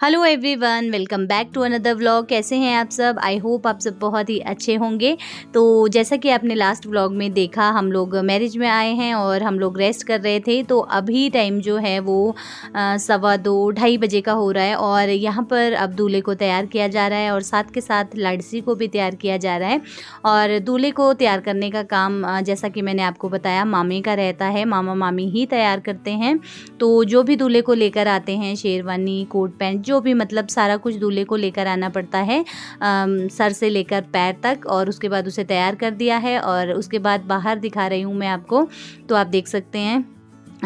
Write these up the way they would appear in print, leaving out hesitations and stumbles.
Hello everyone, welcome back to another vlog. कैसे हैं आप सब? आई होप आप सब बहुत ही अच्छे होंगे। तो जैसा कि आपने लास्ट व्लॉग में देखा, हम लोग मैरिज में आए हैं और हम लोग रेस्ट कर रहे थे। तो अभी टाइम जो है वो 2:15 ढाई बजे का हो रहा है और यहाँ पर अब दूल्हे को तैयार किया जा रहा है और साथ के साथ लाड़सी को भी तैयार किया जा रहा है। और दूल्हे को तैयार करने का काम जैसा कि मैंने आपको बताया मामी का रहता है, मामा मामी ही तैयार करते हैं। तो जो भी दूल्हे को लेकर आते हैं, शेरवानी, कोट पैंट, जो भी मतलब सारा कुछ दूल्हे को लेकर आना पड़ता है, सर से लेकर पैर तक। और उसके बाद उसे तैयार कर दिया है और उसके बाद बाहर दिखा रही हूँ मैं आपको। तो आप देख सकते हैं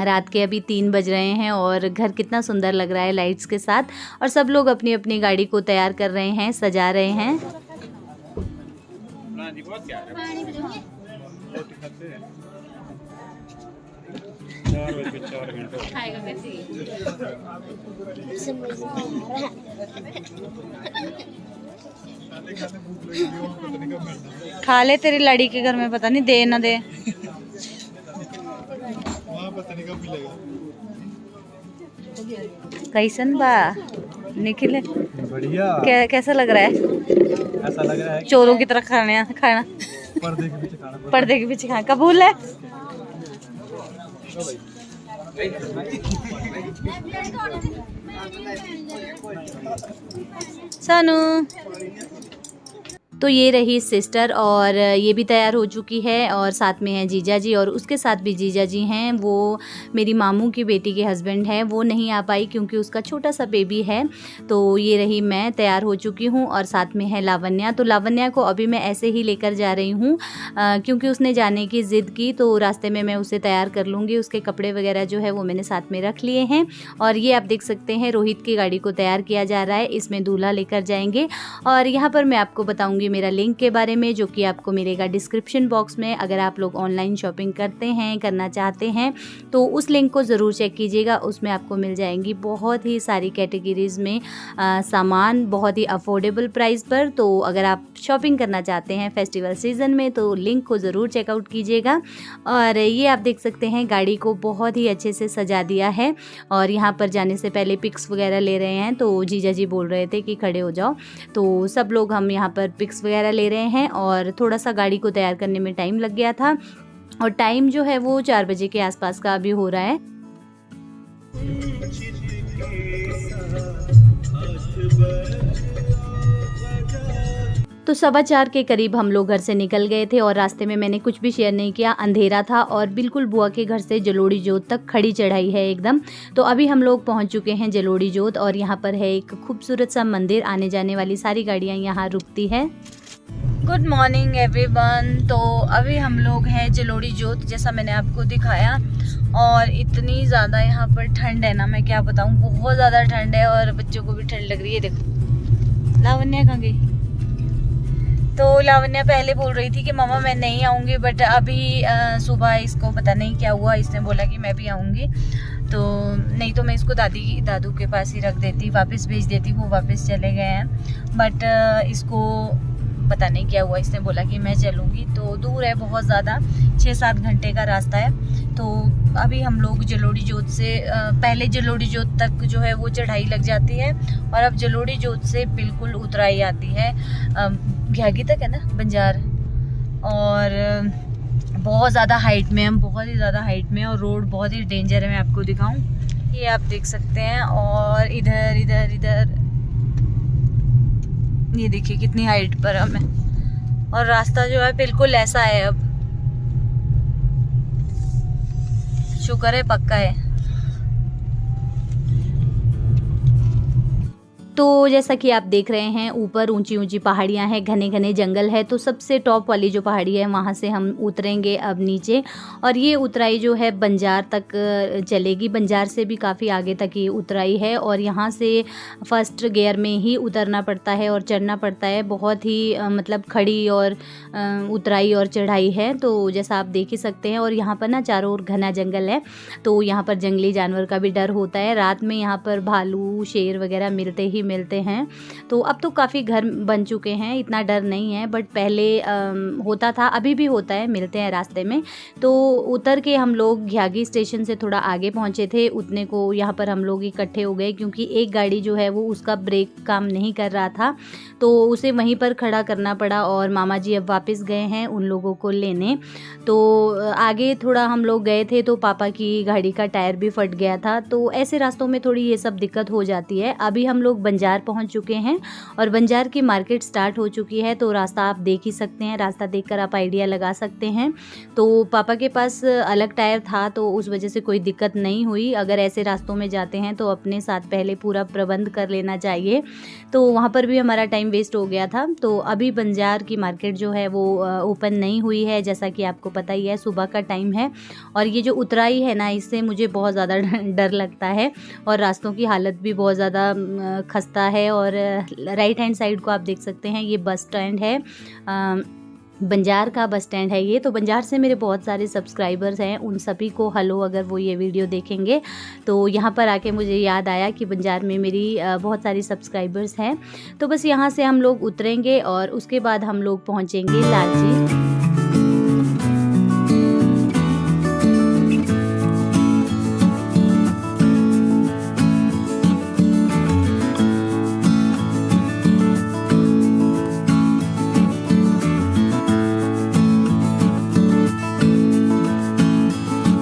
रात के अभी 3 बज रहे हैं और घर कितना सुंदर लग रहा है लाइट्स के साथ। और सब लोग अपनी अपनी गाड़ी को तैयार कर रहे हैं, सजा रहे हैं। खा ले, तेरी लड़ी के घर में पता नहीं दे ना दे। कैसन बा निखिल? बढ़िया। कैसा लग रहा है? ऐसा लग रहा है चोरों की तरह खाना खाना, पर्दे के पीछे खाना। कबूल है? सानू तो ये रही सिस्टर और ये भी तैयार हो चुकी है और साथ में है जीजा जी और उसके साथ भी जीजा जी हैं। वो मेरी मामू की बेटी के हस्बैंड हैं, वो नहीं आ पाई क्योंकि उसका छोटा सा बेबी है। तो ये रही मैं तैयार हो चुकी हूँ और साथ में है लावण्या। तो लावण्या को अभी मैं ऐसे ही लेकर जा रही हूँ क्योंकि उसने जाने की ज़िद की, तो रास्ते में मैं उसे तैयार कर लूँगी। उसके कपड़े वगैरह जो है वो मैंने साथ में रख लिए हैं। और ये आप देख सकते हैं रोहित की गाड़ी को तैयार किया जा रहा है, इसमें दूल्हा लेकर जाएंगे। और यहाँ पर मैं आपको बताऊँगी मेरा लिंक के बारे में, जो कि आपको मिलेगा डिस्क्रिप्शन बॉक्स में। अगर आप लोग ऑनलाइन शॉपिंग करते हैं, करना चाहते हैं, तो उस लिंक को ज़रूर चेक कीजिएगा। उसमें आपको मिल जाएंगी बहुत ही सारी कैटेगरीज़ में सामान बहुत ही अफोर्डेबल प्राइस पर। तो अगर आप शॉपिंग करना चाहते हैं फेस्टिवल सीज़न में तो लिंक को ज़रूर चेकआउट कीजिएगा। और ये आप देख सकते हैं गाड़ी को बहुत ही अच्छे से सजा दिया है और यहाँ पर जाने से पहले पिक्स वगैरह ले रहे हैं। तो जीजा जी बोल रहे थे कि खड़े हो जाओ, तो सब लोग हम यहाँ पर पिक्स वगैरह ले रहे हैं। और थोड़ा सा गाड़ी को तैयार करने में टाइम लग गया था और टाइम जो है वो 4 बजे के आसपास का अभी हो रहा है। तो 4:15 के करीब हम लोग घर से निकल गए थे और रास्ते में मैंने कुछ भी शेयर नहीं किया, अंधेरा था और बिल्कुल बुआ के घर से जलोड़ी जोत तक खड़ी चढ़ाई है एकदम। तो अभी हम लोग पहुंच चुके हैं जलोड़ी जोत और यहाँ पर है एक खूबसूरत सा मंदिर, आने जाने वाली सारी गाड़ियाँ यहाँ रुकती है। Good morning everyone. तो अभी हम लोग हैं जलोड़ी जोत, जैसा मैंने आपको दिखाया। और इतनी ज़्यादा यहाँ पर ठंड है ना, मैं क्या बताऊँ, बहुत ज़्यादा ठंड है और बच्चों को भी ठंड लग रही है। देखो लावण्या कहाँ गई? तो लावण्या पहले बोल रही थी कि मामा मैं नहीं आऊँगी, बट अभी सुबह इसको पता नहीं क्या हुआ, इसने बोला कि मैं भी आऊँगी। तो नहीं तो मैं इसको दादू के पास ही रख देती, वापस भेज देती, वो वापस चले गए हैं। बट इसको पता नहीं क्या हुआ, इसने बोला कि मैं चलूँगी। तो दूर है बहुत ज़्यादा, 6-7 घंटे का रास्ता है। तो अभी हम लोग जलोड़ी जोत से पहले जलोड़ी जोत तक जो है वो चढ़ाई लग जाती है और अब जलोड़ी जोत से बिल्कुल उतराई आती है घ्यागी तक, है ना, बंजार। और बहुत ज़्यादा हाइट में, हम बहुत ही ज़्यादा हाइट में, और रोड बहुत ही डेंजर है। मैं आपको दिखाऊं, ये आप देख सकते हैं। और इधर इधर इधर ये देखिए कितनी हाइट पर हम हैं और रास्ता जो है बिल्कुल ऐसा है। अब शुक्र है पक्का है। तो जैसा कि आप देख रहे हैं ऊपर ऊंची ऊंची पहाड़ियां हैं, घने घने जंगल है। तो सबसे टॉप वाली जो पहाड़ी है वहां से हम उतरेंगे अब नीचे। और ये उतराई जो है बंजार तक चलेगी, बंजार से भी काफ़ी आगे तक ये उतराई है। और यहाँ से फर्स्ट गियर में ही उतरना पड़ता है और चढ़ना पड़ता है। बहुत ही मतलब खड़ी और उतराई और चढ़ाई है। तो जैसा आप देख ही सकते हैं। और यहाँ पर ना चारों ओर घना जंगल है, तो यहाँ पर जंगली जानवर का भी डर होता है। रात में यहाँ पर भालू, शेर वगैरह मिलते ही मिलते हैं। तो अब तो काफ़ी घर बन चुके हैं, इतना डर नहीं है, बट पहले होता था, अभी भी होता है, मिलते हैं रास्ते में। तो उतर के हम लोग घियागी स्टेशन से थोड़ा आगे पहुँचे थे, उतने को यहाँ पर हम लोग इकट्ठे हो गए क्योंकि एक गाड़ी जो है वो उसका ब्रेक काम नहीं कर रहा था, तो उसे वहीं पर खड़ा करना पड़ा और मामा जी अब वापस गए हैं उन लोगों को लेने। तो आगे थोड़ा हम लोग गए थे तो पापा की गाड़ी का टायर भी फट गया था, तो ऐसे रास्तों में थोड़ी ये सब दिक्कत हो जाती है। अभी हम लोग बंजार पहुंच चुके हैं और बंजार की मार्केट स्टार्ट हो चुकी है, तो रास्ता आप देख ही सकते हैं, रास्ता देखकर आप आइडिया लगा सकते हैं। तो पापा के पास अलग टायर था तो उस वजह से कोई दिक्कत नहीं हुई। अगर ऐसे रास्तों में जाते हैं तो अपने साथ पहले पूरा प्रबंध कर लेना चाहिए। तो वहाँ पर भी हमारा टाइम वेस्ट हो गया था। तो अभी बंजार की मार्केट जो है वो ओपन नहीं हुई है, जैसा कि आपको पता ही है, सुबह का टाइम है और ये जो उतराई है ना, इससे मुझे बहुत ज़्यादा डर लगता है और रास्तों की हालत भी बहुत ज़्यादा खस्ता है। और राइट हैंड साइड को आप देख सकते हैं, ये बस स्टैंड है, बंजार का बस स्टैंड है ये। तो बंजार से मेरे बहुत सारे सब्सक्राइबर्स हैं, उन सभी को हेलो, अगर वो ये वीडियो देखेंगे तो यहाँ पर आके मुझे याद आया कि बंजार में मेरी बहुत सारी सब्सक्राइबर्स हैं। तो बस यहाँ से हम लोग उतरेंगे और उसके बाद हम लोग पहुँचेंगे लालजी।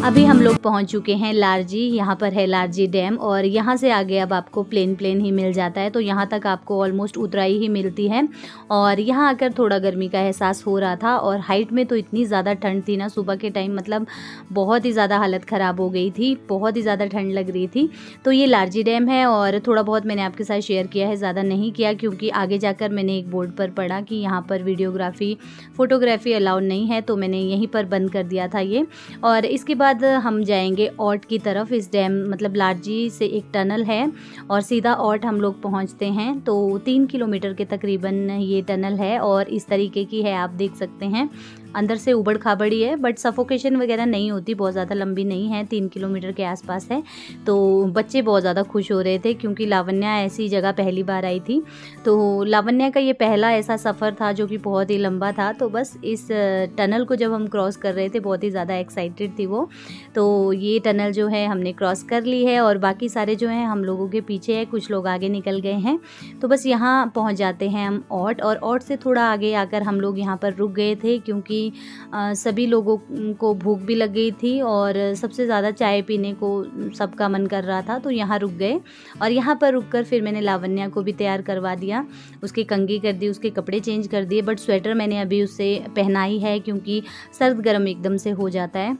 अभी हम लोग पहुंच चुके हैं लारजी। यहाँ पर है लारजी डैम और यहाँ से आगे अब आपको प्लेन ही मिल जाता है, तो यहाँ तक आपको ऑलमोस्ट उतराई ही मिलती है। और यहाँ आकर थोड़ा गर्मी का एहसास हो रहा था और हाइट में तो इतनी ज़्यादा ठंड थी ना सुबह के टाइम, मतलब बहुत ही ज़्यादा हालत ख़राब हो गई थी, बहुत ही ज़्यादा ठंड लग रही थी। तो ये लारजी डैम है और थोड़ा बहुत मैंने आपके साथ शेयर किया है, ज़्यादा नहीं किया क्योंकि आगे जाकर मैंने एक बोर्ड पर पढ़ा कि यहाँ पर वीडियोग्राफी फोटोग्राफी अलाउड नहीं है, तो मैंने यहीं पर बंद कर दिया था ये। और इसके बाद हम जाएंगे औट की तरफ। इस डैम मतलब लारजी से एक टनल है और सीधा औट हम लोग पहुंचते हैं। तो 3 किलोमीटर के तकरीबन ये टनल है और इस तरीके की है, आप देख सकते हैं। अंदर से उबड़ खाबड़ी है बट सफोकेशन वगैरह नहीं होती, बहुत ज़्यादा लंबी नहीं है, 3 किलोमीटर के आसपास है। तो बच्चे बहुत ज़्यादा खुश हो रहे थे क्योंकि लावण्या ऐसी जगह पहली बार आई थी। तो लावण्या का ये पहला ऐसा सफ़र था जो कि बहुत ही लंबा था। तो बस इस टनल को जब हम क्रॉस कर रहे थे बहुत ही ज़्यादा एक्साइटेड थी वो। तो ये टनल जो है हमने क्रॉस कर ली है और बाकी सारे जो हैं हम लोगों के पीछे है, कुछ लोग आगे निकल गए हैं। तो बस यहाँ पहुँच जाते हैं हम औट, और औट से थोड़ा आगे आकर हम लोग यहाँ पर रुक गए थे क्योंकि सभी लोगों को भूख भी लग गई थी और सबसे ज़्यादा चाय पीने को सबका मन कर रहा था। तो यहाँ रुक गए और यहाँ पर रुककर फिर मैंने लावण्या को भी तैयार करवा दिया, उसकी कंघी कर दी, उसके कपड़े चेंज कर दिए, बट स्वेटर मैंने अभी उससे पहनाई है क्योंकि सर्द गर्म एकदम से हो जाता है।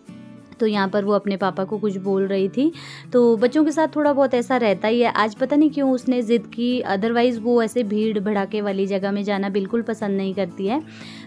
तो यहाँ पर वो अपने पापा को कुछ बोल रही थी। तो बच्चों के साथ थोड़ा बहुत ऐसा रहता ही है। आज पता नहीं क्यों उसने ज़िद की, अदरवाइज़ वो ऐसे भीड़ भड़ाके वाली जगह में जाना बिल्कुल पसंद नहीं करती है।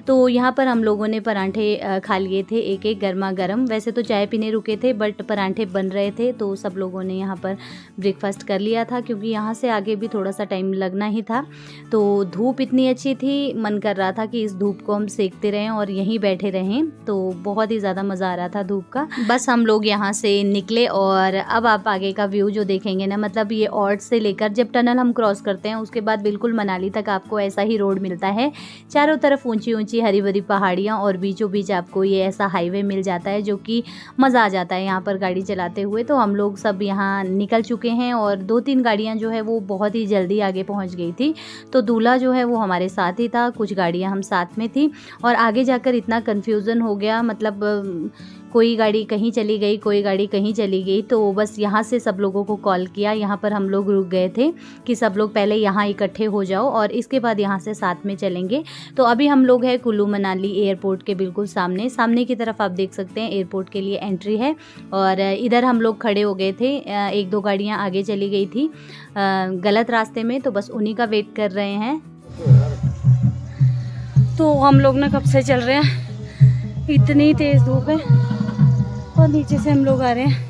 तो यहाँ पर हम लोगों ने परांठे खा लिए थे, एक एक गर्मा गर्म। वैसे तो चाय पीने रुके थे बट परांठे बन रहे थे, तो सब लोगों ने यहाँ पर ब्रेकफास्ट कर लिया था क्योंकि यहाँ से आगे भी थोड़ा सा टाइम लगना ही था। तो धूप इतनी अच्छी थी, मन कर रहा था कि इस धूप को हम सेकते रहें और यहीं बैठे रहें। तो बहुत ही ज़्यादा मज़ा आ रहा था धूप का। बस हम लोग यहाँ से निकले और अब आप आगे का व्यू जो देखेंगे ना, मतलब ये औट से लेकर जब टनल हम क्रॉस करते हैं उसके बाद बिल्कुल मनाली तक आपको ऐसा ही रोड मिलता है। चारों तरफ ऊंची ऊंची हरी भरी पहाड़ियाँ और बीचों बीच आपको ये ऐसा हाईवे मिल जाता है जो कि मज़ा आ जाता है यहाँ पर गाड़ी चलाते हुए। तो हम लोग सब यहाँ निकल चुके हैं और 2-3 गाड़ियाँ जो है वो बहुत ही जल्दी आगे पहुँच गई थी। तो दूल्हा जो है वो हमारे साथ ही था, कुछ गाड़ियाँ हम साथ में थी और आगे जाकर इतना कन्फ्यूज़न हो गया, मतलब कोई गाड़ी कहीं चली गई, कोई गाड़ी कहीं चली गई। तो बस यहाँ से सब लोगों को कॉल किया, यहाँ पर हम लोग रुक गए थे कि सब लोग पहले यहाँ इकट्ठे हो जाओ और इसके बाद यहाँ से साथ में चलेंगे। तो अभी हम लोग हैं कुल्लू मनाली एयरपोर्ट के बिल्कुल सामने की तरफ, आप देख सकते हैं एयरपोर्ट के लिए एंट्री है और इधर हम लोग खड़े हो गए थे। 1-2 गाड़ियाँ आगे चली गई थी गलत रास्ते में, तो बस उन्हीं का वेट कर रहे हैं। तो हम लोग ना कब से चल रहे हैं, इतनी तेज़ धूप है और नीचे से हम लोग आ रहे हैं,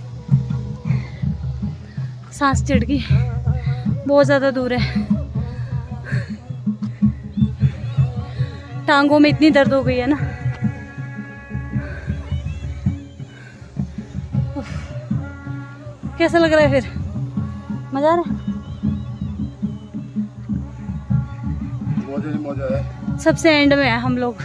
सांस चढ़ गई, बहुत ज़्यादा दूर है। टांगों में इतनी दर्द हो गई है ना। कैसा लग रहा है फिर, मज़ा आ रहा है? मौज है। सबसे एंड में है हम लोग।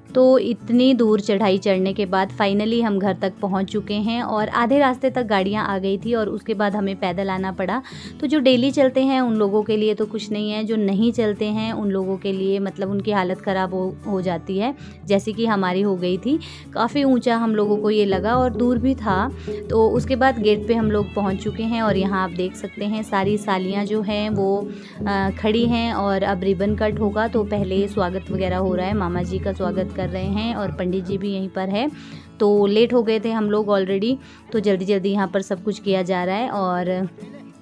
तो इतनी दूर चढ़ाई चढ़ने के बाद फाइनली हम घर तक पहुंच चुके हैं और आधे रास्ते तक गाड़ियां आ गई थी और उसके बाद हमें पैदल आना पड़ा। तो जो डेली चलते हैं उन लोगों के लिए तो कुछ नहीं है, जो नहीं चलते हैं उन लोगों के लिए मतलब उनकी हालत ख़राब हो जाती है, जैसे कि हमारी हो गई थी। काफ़ी ऊंचा हम लोगों को ये लगा और दूर भी था। तो उसके बाद गेट पे हम लोग पहुँच चुके हैं और यहाँ आप देख सकते हैं सारी सालियाँ जो हैं वो खड़ी हैं और अब रिबन कट होगा। तो पहले स्वागत वगैरह हो रहा है, मामा जी का स्वागत कर रहे हैं और पंडित जी भी यहीं पर है। तो लेट हो गए थे हम लोग ऑलरेडी, तो जल्दी जल्दी यहाँ पर सब कुछ किया जा रहा है और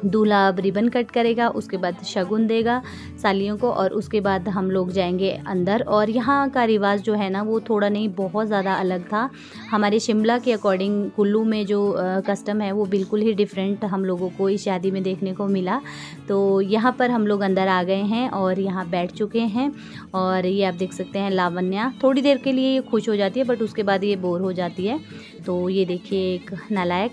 दूल्हा अब रिबन कट करेगा, उसके बाद शगुन देगा सालियों को और उसके बाद हम लोग जाएंगे अंदर। और यहाँ का रिवाज जो है ना वो थोड़ा नहीं बहुत ज़्यादा अलग था। हमारे शिमला के अकॉर्डिंग कुल्लू में जो कस्टम है वो बिल्कुल ही डिफरेंट हम लोगों को इस शादी में देखने को मिला। तो यहाँ पर हम लोग अंदर आ गए हैं और यहाँ बैठ चुके हैं और ये आप देख सकते हैं लावण्या थोड़ी देर के लिए ये खुश हो जाती है बट उसके बाद ये बोर हो जाती है। तो ये देखिए एक नालायक।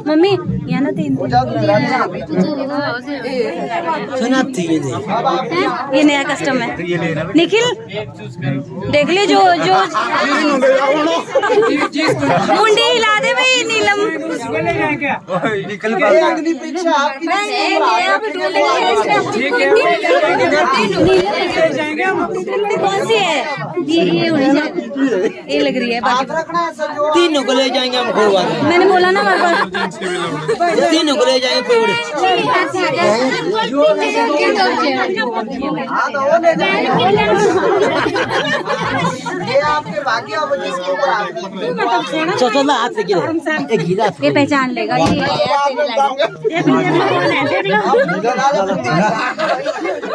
मम्मी यहाँ ना तीन ये नया कस्टम है। निखिल देख ले जो मुंडी हिला दे भाई नीलम। कौन सी है ये लग रही है तीनों को ले जाएंगे हम कोई बात। मैंने बोला ना हमारे पास तीनों को ले जाएंगे कोई हाथ से ये पहचान लेगा।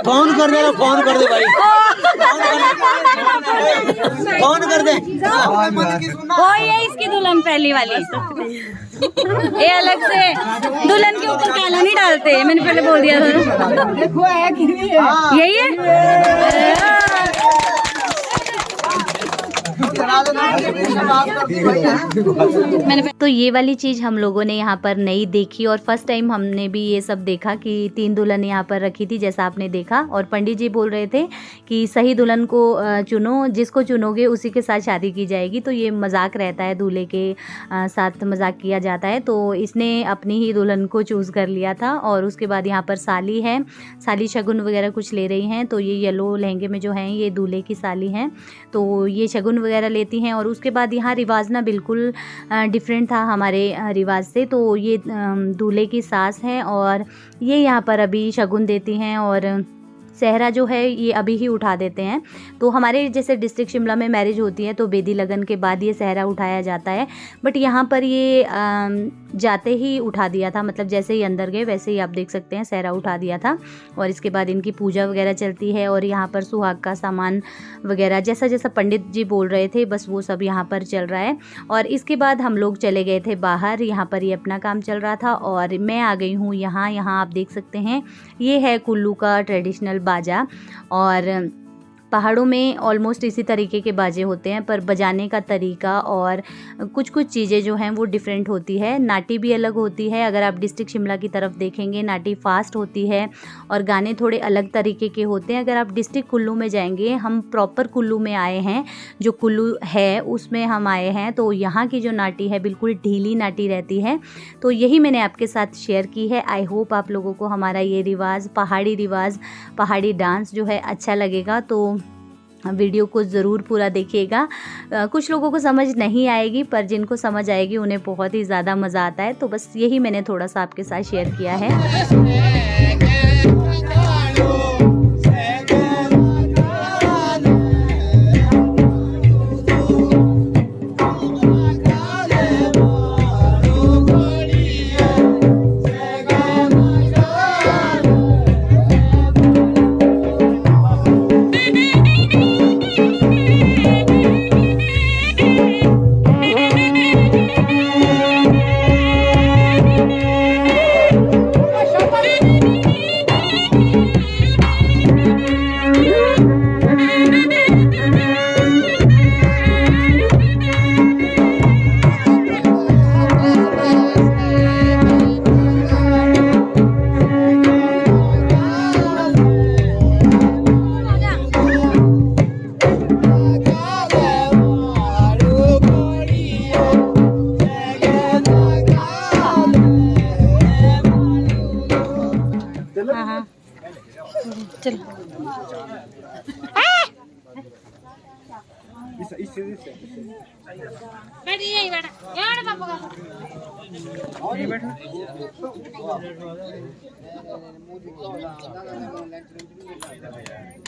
फोन कर दे, फोन कर दे भाई, फोन कर दे। वो ये इसकी दुल्हन पहली वाली ये अलग से दुल्हन के ऊपर काला नहीं डालते, मैंने पहले बोल दिया था। देखो है कि नहीं यही है। तो ये वाली चीज़ हम लोगों ने यहाँ पर नहीं देखी और फर्स्ट टाइम हमने भी ये सब देखा कि 3 दुल्हन यहाँ पर रखी थी जैसा आपने देखा। और पंडित जी बोल रहे थे कि सही दुल्हन को चुनो, जिसको चुनोगे उसी के साथ शादी की जाएगी। तो ये मजाक रहता है, दूल्हे के साथ मजाक किया जाता है। तो इसने अपनी ही दुल्हन को चूज़ कर लिया था। और उसके बाद यहाँ पर साली है, साली शगुन वगैरह कुछ ले रही हैं। तो ये येलो लहंगे में जो हैं ये दूल्हे की साली हैं, तो ये शगुन वगैरह लेती हैं। और उसके बाद यहाँ रिवाज ना बिल्कुल डिफरेंट था हमारे रिवाज से। तो ये दूल्हे की सास है और ये यहाँ पर अभी शगुन देती हैं और सहरा जो है ये अभी ही उठा देते हैं। तो हमारे जैसे डिस्ट्रिक्ट शिमला में मैरिज होती है तो बेदी लगन के बाद ये सहरा उठाया जाता है, बट यहाँ पर ये जाते ही उठा दिया था। मतलब जैसे ही अंदर गए वैसे ही आप देख सकते हैं सहरा उठा दिया था। और इसके बाद इनकी पूजा वगैरह चलती है और यहाँ पर सुहाग का सामान वगैरह जैसा जैसा पंडित जी बोल रहे थे बस वो सब यहाँ पर चल रहा है। और इसके बाद हम लोग चले गए थे बाहर, यहाँ पर ये अपना काम चल रहा था और मैं आ गई हूँ यहाँ आप देख सकते हैं ये है कुल्लू का ट्रेडिशनल बाजा। और पहाड़ों में ऑलमोस्ट इसी तरीके के बाजे होते हैं, पर बजाने का तरीका और कुछ कुछ चीज़ें जो हैं वो डिफरेंट होती है। नाटी भी अलग होती है। अगर आप डिस्ट्रिक्ट शिमला की तरफ देखेंगे नाटी फास्ट होती है और गाने थोड़े अलग तरीके के होते हैं। अगर आप डिस्ट्रिक्ट कुल्लू में जाएंगे, हम प्रॉपर कुल्लू में आए हैं, जो कुल्लू है उसमें हम आए हैं, तो यहाँ की जो नाटी है बिल्कुल ढीली नाटी रहती है। तो यही मैंने आपके साथ शेयर की है। आई होप आप लोगों को हमारा ये रिवाज, पहाड़ी डांस जो है अच्छा लगेगा। तो वीडियो को ज़रूर पूरा देखिएगा। कुछ लोगों को समझ नहीं आएगी, पर जिनको समझ आएगी उन्हें बहुत ही ज़्यादा मज़ा आता है। तो बस यही मैंने थोड़ा सा आपके साथ शेयर किया है।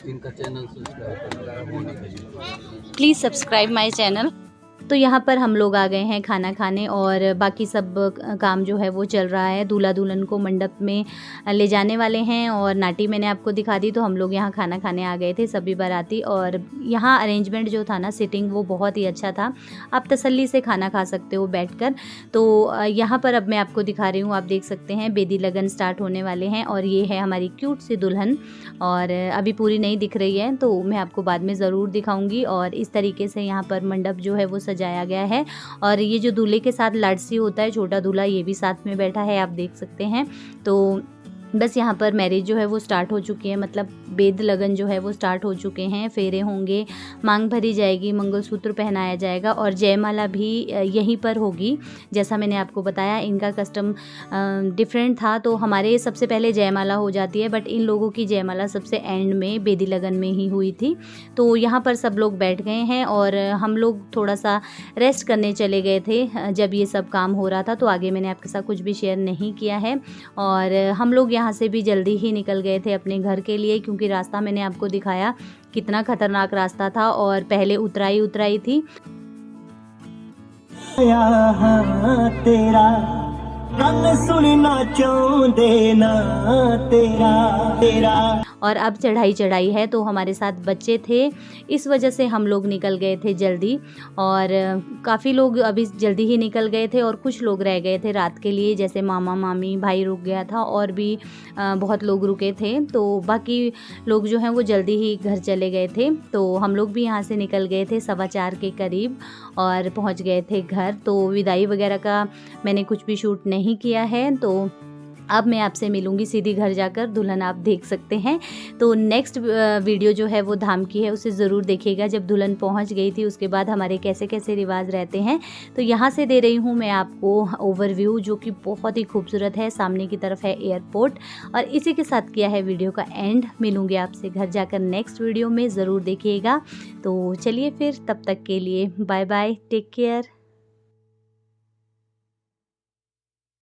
इनका channel please subscribe my channel. तो यहाँ पर हम लोग आ गए हैं खाना खाने और बाकी सब काम जो है वो चल रहा है। दूल्हा दुल्हन को मंडप में ले जाने वाले हैं और नाटी मैंने आपको दिखा दी। तो हम लोग यहाँ खाना खाने आ गए थे सभी बाराती, और यहाँ अरेंजमेंट जो था ना, सिटिंग, वो बहुत ही अच्छा था। आप तसल्ली से खाना खा सकते हो बैठकर। तो यहाँ पर अब मैं आपको दिखा रही हूँ, आप देख सकते हैं बेदी लगन स्टार्ट होने वाले हैं और ये है हमारी क्यूट सी दुल्हन, और अभी पूरी नहीं दिख रही है तो मैं आपको बाद में ज़रूर दिखाऊंगी। और इस तरीके से यहाँ पर मंडप जो है वो सजाया गया है, और ये जो दूल्हे के साथ लाडसी होता है छोटा दूल्हा, ये भी साथ में बैठा है, आप देख सकते हैं। तो बस यहाँ पर मैरिज जो है वो स्टार्ट हो चुकी है, मतलब बेद लगन जो है वो स्टार्ट हो चुके हैं। फेरे होंगे, मांग भरी जाएगी, मंगलसूत्र पहनाया जाएगा और जयमाला भी यहीं पर होगी। जैसा मैंने आपको बताया इनका कस्टम डिफरेंट था, तो हमारे सबसे पहले जयमाला हो जाती है, बट इन लोगों की जयमाला सबसे एंड में बेदी लगन में ही हुई थी। तो यहाँ पर सब लोग बैठ गए हैं और हम लोग थोड़ा सा रेस्ट करने चले गए थे जब ये सब काम हो रहा था। तो आगे मैंने आपके साथ कुछ भी शेयर नहीं किया है। और हम लोग यहाँ से भी जल्दी ही निकल गए थे अपने घर के लिए, क्योंकि रास्ता मैंने आपको दिखाया कितना खतरनाक रास्ता था और पहले उतराई थी। तेरा गल सुनना चाहते ना तेरा और अब चढ़ाई है, तो हमारे साथ बच्चे थे, इस वजह से हम लोग निकल गए थे जल्दी। और काफ़ी लोग अभी जल्दी ही निकल गए थे और कुछ लोग रह गए थे रात के लिए, जैसे मामा मामी, भाई रुक गया था और भी बहुत लोग रुके थे। तो बाकी लोग जो हैं वो जल्दी ही घर चले गए थे। तो हम लोग भी यहाँ से निकल गए थे 4:15 के करीब और पहुँच गए थे घर। तो विदाई वगैरह का मैंने कुछ भी शूट नहीं किया है। तो अब मैं आपसे मिलूंगी सीधी घर जाकर, दुल्हन आप देख सकते हैं। तो नेक्स्ट वीडियो जो है वो धाम की है, उसे ज़रूर देखिएगा। जब दुल्हन पहुंच गई थी उसके बाद हमारे कैसे कैसे रिवाज रहते हैं, तो यहाँ से दे रही हूँ मैं आपको ओवरव्यू, जो कि बहुत ही खूबसूरत है। सामने की तरफ है एयरपोर्ट, और इसी के साथ किया है वीडियो का एंड। मिलूंगी आपसे घर जाकर नेक्स्ट वीडियो में, ज़रूर देखिएगा। तो चलिए फिर, तब तक के लिए बाय बाय, टेक केयर।